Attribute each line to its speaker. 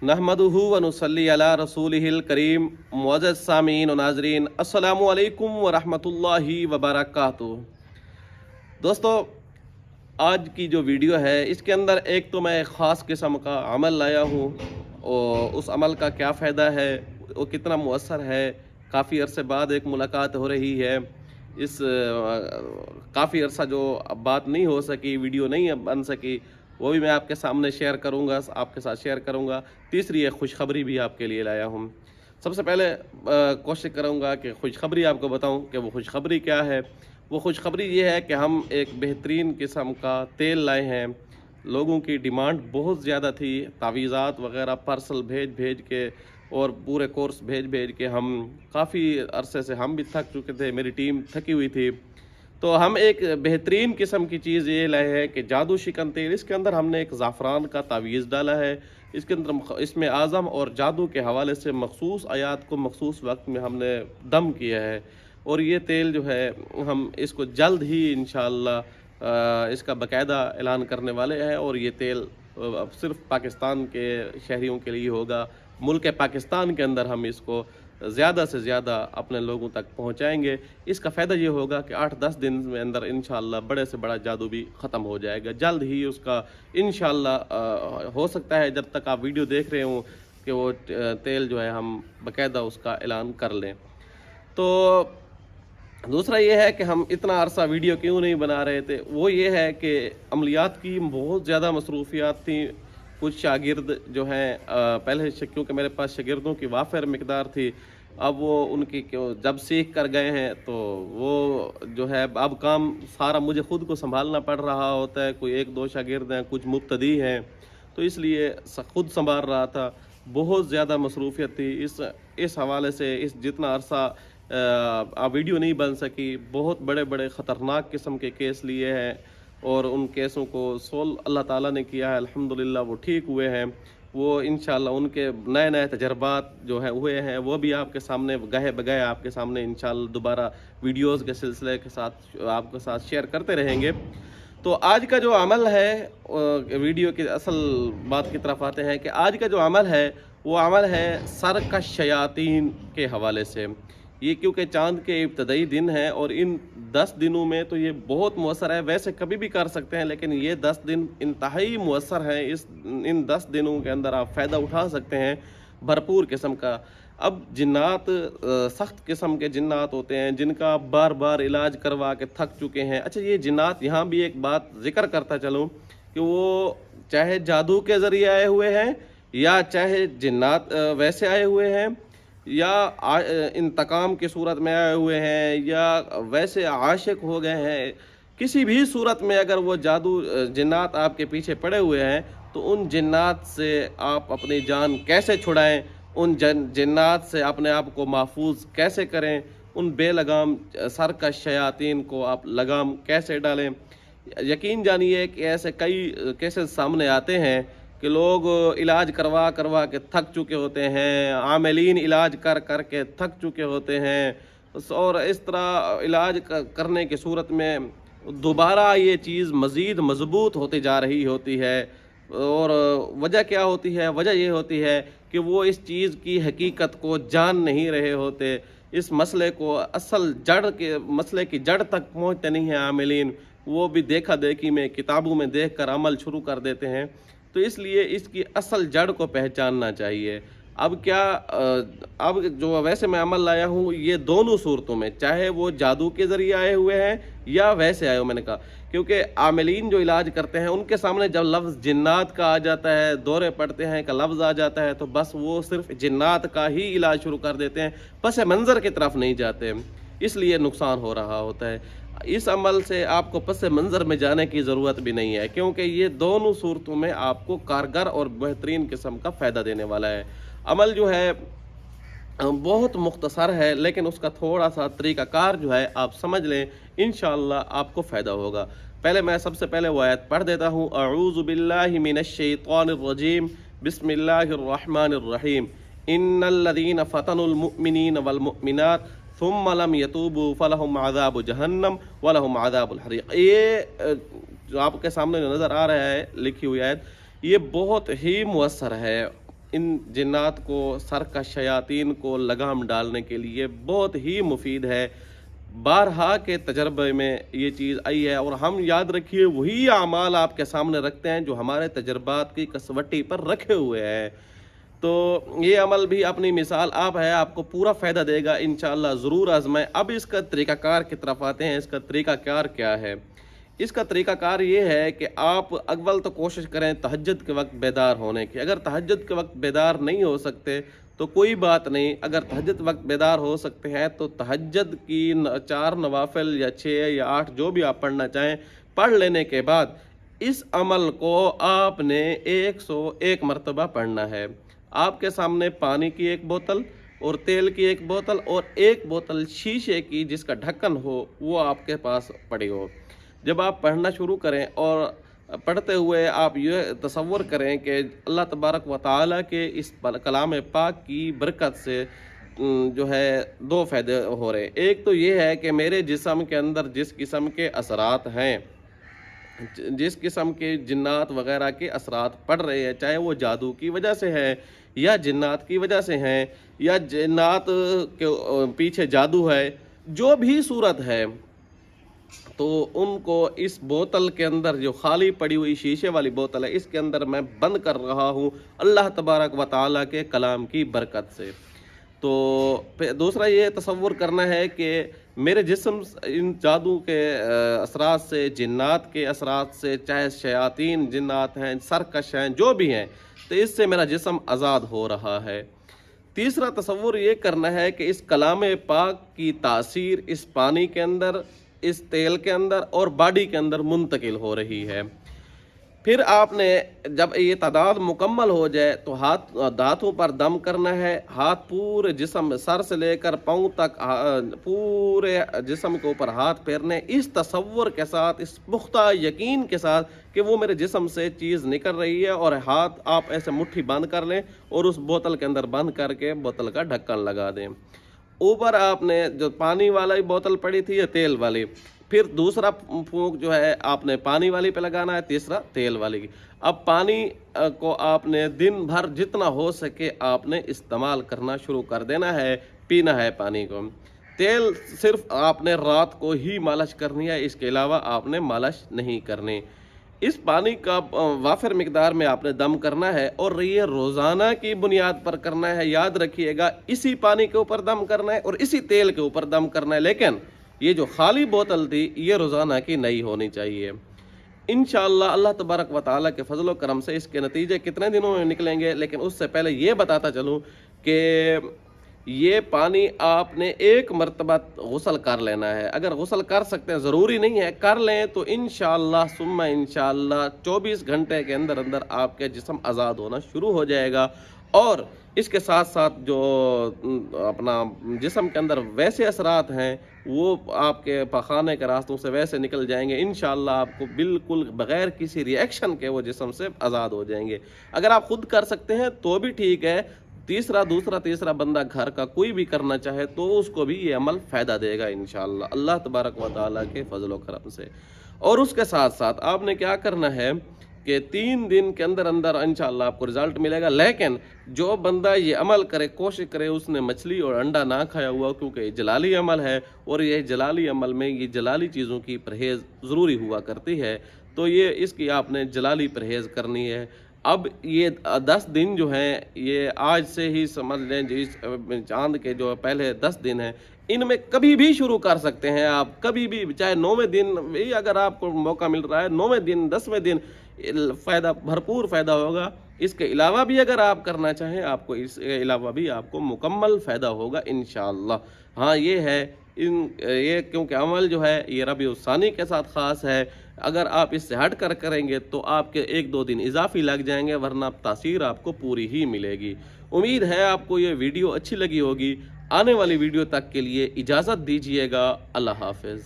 Speaker 1: नहमदुहु व नुसल्ली अला रसूलिहिल करीम। मुअज़्ज़ज़ सामीन व नाज़रीन, अस्सलामु अलैकुम व रहमतुल्लाहि व बरकातुहू। दोस्तों, आज की जो वीडियो है इसके अंदर एक तो मैं ख़ास किस्म का अमल लाया हूँ और उस अमल का क्या फ़ायदा है, वो कितना मुअस्सर है। काफ़ी अरसे बाद एक मुलाकात हो रही है। इस काफ़ी अरसा जो बात नहीं हो सकी, वीडियो नहीं बन सकी, वो भी मैं आपके सामने शेयर करूँगा, आपके साथ शेयर करूँगा। तीसरी एक खुशखबरी भी आपके लिए लाया हूँ। सबसे पहले कोशिश करूँगा कि खुशखबरी आपको बताऊँ कि वो खुशखबरी क्या है। वो खुशखबरी ये है कि हम एक बेहतरीन किस्म का तेल लाए हैं। लोगों की डिमांड बहुत ज़्यादा थी, तावीज़ात वग़ैरह पार्सल भेज भेज के और पूरे कोर्स भेज भेज के हम काफ़ी अरसे से हम भी थक चुके थे, मेरी टीम थकी हुई थी। तो हम एक बेहतरीन किस्म की चीज़ ये लाए हैं कि जादू शिकन तेल। इसके अंदर हमने एक ज़ाफ़रान का तावीज़ डाला है। इसके अंदर इसमें आज़म और जादू के हवाले से मखसूस आयात को मखसूस वक्त में हमने दम किया है। और ये तेल जो है हम इसको जल्द ही इंशाअल्लाह इसका बाकायदा ऐलान करने वाले हैं। और ये तेल अब सिर्फ पाकिस्तान के शहरियों के लिए होगा। मुल्क पाकिस्तान के अंदर हम इसको ज़्यादा से ज़्यादा अपने लोगों तक पहुंचाएंगे। इसका फ़ायदा ये होगा कि 8-10 दिन में अंदर इंशाअल्लाह बड़े से बड़ा जादू भी ख़त्म हो जाएगा। जल्द ही उसका इंशाअल्लाह हो सकता है, जब तक आप वीडियो देख रहे हों, कि वो तेल जो है हम बाकायदा उसका ऐलान कर लें। तो दूसरा ये है कि हम इतना अरसा वीडियो क्यों नहीं बना रहे थे, वो ये है कि अमलियात की बहुत ज़्यादा मसरूफियात थी। कुछ शागिर्द जो हैं पहले क्योंकि मेरे पास शागिर्दों की वाफिर मिकदार थी, अब वो उनकी जब सीख कर गए हैं तो वो जो है अब काम सारा मुझे ख़ुद को संभालना पड़ रहा होता है। कोई 1-2 शागिर्द हैं, कुछ मुब्तदी हैं, तो इसलिए ख़ुद संभाल रहा था। बहुत ज़्यादा मसरूफियत थी। इस हवाले से जितना अरसा वीडियो नहीं बन सकी। बहुत बड़े बड़े ख़तरनाक किस्म के केस लिए हैं और उन केसों को सोल्व अल्लाह ताला ने किया है, अल्हम्दुलिल्लाह वो ठीक हुए हैं। वो इंशाअल्लाह उनके नए नए तजर्बात जो है हुए हैं, वो भी आपके सामने गहे बगहे आपके सामने इंशाअल्लाह दोबारा वीडियोज़ के सिलसिले के साथ आपके साथ शेयर करते रहेंगे। तो आज का जो अमल है, वीडियो की असल बात की तरफ आते हैं कि आज का जो अमल है वो अमल है सरकश शयातीन के हवाले से। ये क्योंकि चाँद के इब्तदाई दिन हैं और इन 10 दिनों में तो ये बहुत मुअस्सर है। वैसे कभी भी कर सकते हैं, लेकिन ये 10 दिन इंतहाई मुअस्सर हैं। इन 10 दिनों के अंदर आप फ़ायदा उठा सकते हैं भरपूर किस्म का। अब जिन्नात सख्त किस्म के जिन्नात होते हैं जिनका बार बार इलाज करवा के थक चुके हैं। अच्छा, ये जिन्नात, यहाँ भी एक बात ज़िक्र करता चलूँ कि वो चाहे जादू के ज़रिए आए हुए हैं या चाहे जिन्नात वैसे आए हुए हैं या इंतकाम की सूरत में आए हुए हैं या वैसे आशिक हो गए हैं, किसी भी सूरत में अगर वो जादू जिन्नात आपके पीछे पड़े हुए हैं, तो उन जिन्नात से आप अपनी जान कैसे छुड़ाएं, उन जिन्नात से अपने आप को महफूज कैसे करें, उन बेलगाम सरकश शयातीन को आप लगाम कैसे डालें। यकीन जानिए कि ऐसे कई केसेस सामने आते हैं कि लोग इलाज करवा करवा के थक चुके होते हैं, आमिलीन इलाज कर कर के थक चुके होते हैं। और इस तरह इलाज करने की सूरत में दोबारा ये चीज़ मज़ीद मज़बूत होती जा रही होती है। और वजह क्या होती है? वजह ये होती है कि वो इस चीज़ की हकीकत को जान नहीं रहे होते। इस मसले को असल जड़ के मसले की जड़ तक पहुँचते नहीं हैं आमिलीन। वो भी देखा देखी में, किताबों में देख कर अमल शुरू कर देते हैं। तो इसलिए इसकी असल जड़ को पहचानना चाहिए। अब क्या अब जो वैसे मैं अमल लाया हूँ, ये दोनों सूरतों में, चाहे वो जादू के ज़रिए आए हुए हैं या वैसे आए हो, मैंने कहा क्योंकि आमिलीन जो इलाज करते हैं उनके सामने जब लफ्ज़ जिन्नात का आ जाता है, दौरे पड़ते हैं का लफ्ज़ आ जाता है, तो बस वो सिर्फ जिन्नात का ही इलाज शुरू कर देते हैं, पस मंज़र की तरफ नहीं जाते। इसलिए नुकसान हो रहा होता है। इस अमल से आपको पस मंज़र में जाने की ज़रूरत भी नहीं है, क्योंकि ये दोनों सूरतों में आपको कारगर और बेहतरीन किस्म का फ़ायदा देने वाला है। अमल जो है बहुत मुख्तसर है, लेकिन उसका थोड़ा सा तरीक़ाकार जो है आप समझ लें, इंशाअल्लाह आपको फ़ायदा होगा। पहले मैं सबसे पहले वो आयत पढ़ देता हूँ। अऊज़ु बिल्लाहि मिनश्शैतानिर रजीम, बिस्मिल्लाहिर रहमानिर रहीम। इन्नल्लज़ीना फ़तनुल मुअ्मिनीना वल मुअ्मिनात सुम्मा लम यतूबू फलहुम अज़ाबु जहन्नम वलहुम अज़ाबुल हरीक़। ये जो आपके सामने जो नज़र आ रहा है लिखी हुई आयत, ये बहुत ही मुअस्सर है। इन जिन्नात को, सरकश शयातीन को लगाम डालने के लिए बहुत ही मुफीद है। बारहा के तजर्बे में ये चीज़ आई है और हम याद रखिए वही अमाल आपके सामने रखते हैं जो हमारे तजर्बात की कसवटी पर रखे हुए हैं। तो ये अमल भी अपनी मिसाल आप है, आपको पूरा फ़ायदा देगा इंशाअल्लाह, ज़रूर आज़माएं। अब इसका तरीक़ाकार की तरफ आते हैं। इसका तरीक़ाकार क्या है? इसका तरीक़ाकार ये है कि आप अव्वल तो कोशिश करें तहज्जुद के वक्त बेदार होने की। अगर तहज्जुद के वक्त बेदार नहीं हो सकते तो कोई बात नहीं, अगर तहज्जुद वक्त बेदार हो सकते हैं तो तहज्जुद की 4 नवाफिल या 6 या 8 जो भी आप पढ़ना चाहें पढ़ लेने के बाद इस अमल को आपने 101 मरतबा पढ़ना है। आपके सामने पानी की 1 बोतल और तेल की 1 बोतल और 1 बोतल शीशे की जिसका ढक्कन हो वो आपके पास पड़ी हो। जब आप पढ़ना शुरू करें और पढ़ते हुए आप ये तसव्वुर करें कि अल्लाह तबारक व तआला के इस कलाम पाक की बरकत से जो है 2 फ़ायदे हो रहे हैं। एक तो ये है कि मेरे जिस्म के अंदर जिस किस्म के असरात हैं, जिस किस्म के जिन्नात वगैरह के असरात पड़ रहे हैं, चाहे वो जादू की वजह से है या जिन्नात की वजह से हैं या जिन्नात के पीछे जादू है, जो भी सूरत है, तो उनको इस बोतल के अंदर जो खाली पड़ी हुई शीशे वाली बोतल है इसके अंदर मैं बंद कर रहा हूँ अल्लाह तबारक व तआला के कलाम की बरकत से। तो दूसरा ये तसव्वुर करना है कि मेरे जिस्म इन जादू के असरात से, जिन्नात के असरात से, चाहे शयातीन जिन्नात हैं, सरकश हैं, जो भी हैं, तो इससे मेरा जिस्म आज़ाद हो रहा है। तीसरा तसव्वुर ये करना है कि इस कलाम पाक की तासीर इस पानी के अंदर, इस तेल के अंदर और बॉडी के अंदर मुंतकिल हो रही है। फिर आपने जब ये तादाद मुकम्मल हो जाए तो दांतों पर दम करना है। हाथ पूरे जिस्म, सर से लेकर पाँव तक पूरे जिस्म के ऊपर हाथ फेरने, इस तसव्वुर के साथ, इस पुख्ता यकीन के साथ कि वो मेरे जिस्म से चीज़ निकल रही है, और हाथ आप ऐसे मुट्ठी बंद कर लें और उस बोतल के अंदर बंद करके बोतल का ढक्कन लगा दें। ऊपर आपने जो पानी वाली बोतल पड़ी थी या तेल वाली, फिर दूसरा फूंक जो है आपने पानी वाली पे लगाना है, तीसरा तेल वाली की। अब पानी को आपने दिन भर जितना हो सके आपने इस्तेमाल करना शुरू कर देना है, पीना है पानी को। तेल सिर्फ आपने रात को ही मालिश करनी है, इसके अलावा आपने मालिश नहीं करनी। इस पानी का वाफिर मिकदार में आपने दम करना है और ये रोज़ाना की बुनियाद पर करना है। याद रखिएगा, इसी पानी के ऊपर दम करना है और इसी तेल के ऊपर दम करना है, लेकिन ये जो खाली बोतल थी ये रोज़ाना की नहीं होनी चाहिए। इंशाअल्लाह अल्लाह तबारक व तआला के फजल व करम से इसके नतीजे कितने दिनों में निकलेंगे, लेकिन उससे पहले ये बताता चलूँ कि ये पानी आपने 1 मरतबा गुस्ल कर लेना है। अगर गुस्ल कर सकते हैं, ज़रूरी नहीं है, कर लें तो इंशाअल्लाह सुम्मा इंशाअल्लाह 24 घंटे के अंदर अंदर आपके जिस्म आज़ाद होना शुरू हो जाएगा। और इसके साथ साथ जो अपना जिस्म के अंदर वैसे असरात हैं वो आपके पखाने के रास्तों से वैसे निकल जाएंगे। इंशाअल्लाह आपको बिल्कुल बग़ैर किसी रिएक्शन के वो जिस्म से आज़ाद हो जाएंगे। अगर आप खुद कर सकते हैं तो भी ठीक है, दूसरा तीसरा बंदा घर का कोई भी करना चाहे तो उसको भी ये अमल फ़ायदा देगा इंशाअल्लाह, अल्लाह तबारक व तआला के फजल व करम से। और उसके साथ साथ आपने क्या करना है कि 3 दिन के अंदर अंदर इंशाअल्लाह आपको रिज़ल्ट मिलेगा। लेकिन जो बंदा ये अमल करे, कोशिश करे उसने मछली और अंडा ना खाया हुआ, क्योंकि ये जलाली अमल है और ये जलाली अमल में ये जलाली चीज़ों की परहेज़ ज़रूरी हुआ करती है, तो ये इसकी आपने जलाली परहेज़ करनी है। अब ये 10 दिन जो हैं, ये आज से ही समझ लें, जिस चाँद के जो पहले 10 दिन हैं इनमें कभी भी शुरू कर सकते हैं आप, कभी भी, चाहे 9वें दिन भी अगर आपको मौका मिल रहा है, 9वें दिन, 10वें दिन फ़ायदा, भरपूर फ़ायदा होगा। इसके अलावा भी अगर आप करना चाहें, आपको इसके अलावा भी आपको मुकम्मल फ़ायदा होगा इंशाअल्लाह। हाँ, ये है ये क्योंकि अमल जो है ये रबीउल सानी के साथ ख़ास है। अगर आप इससे हट कर करेंगे तो आपके 1-2 दिन इजाफी लग जाएंगे, वरना तासीर आपको पूरी ही मिलेगी। उम्मीद है आपको ये वीडियो अच्छी लगी होगी। आने वाली वीडियो तक के लिए इजाज़त दीजिएगा। अल्लाह हाफ़िज़।